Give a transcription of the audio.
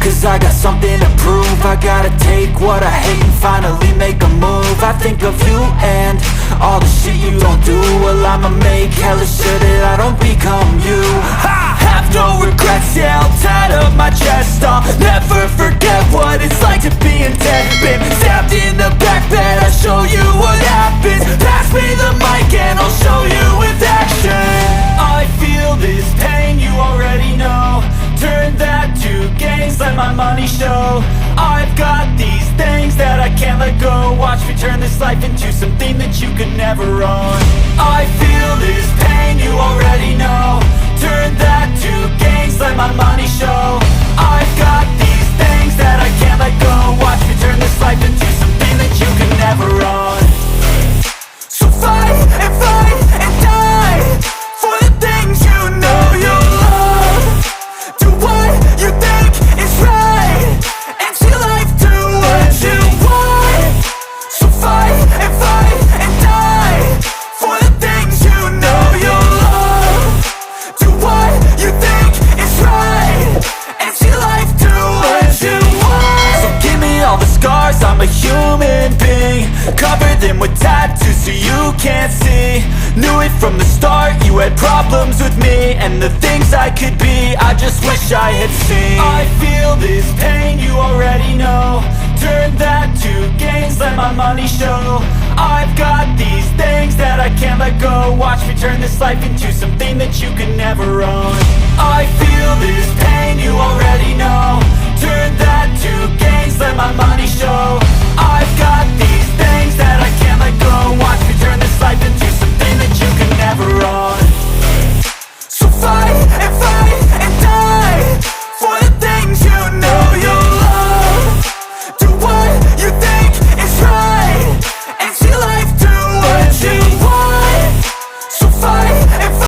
cause I got something to prove. I gotta take what I hate and finally make a move. I think of you and all the shit you don't do. Well, I'ma make hella sure that I don't become you. I have no regrets, yeah, I'll tie up my chest. I'll never forget what it's like to be in debt. Been stabbed in the back bed, I'll show you what happens. Pass me the mic and I'll show you with action. I feel this pain, you already know. Turn that to gains, let my money show. I've got these things that I can't let go. Watch me turn this life into something that you could never own. I feel this pain, you already know. Turn that to gains, let my money show. I've got these things that I can't let go. Watch me turn this life into something that you could never own. So fight and die for the things you know you love. Do what you think is right and see life do what you want. So fight and die for the things you know you love. Do what you think is right and see life do what you want. So give me all the scars, I'm a human being. Cover them with tattoos so you can't see. Knew it from the start, you had problems with me and the things I could be, I just wish I had seen. I feel this pain, you already know. Turn that to gains, let my money show. I've got these things that I can't let go. Watch me turn this life into something that you could never own. I feel this pain, you already know. Turn that to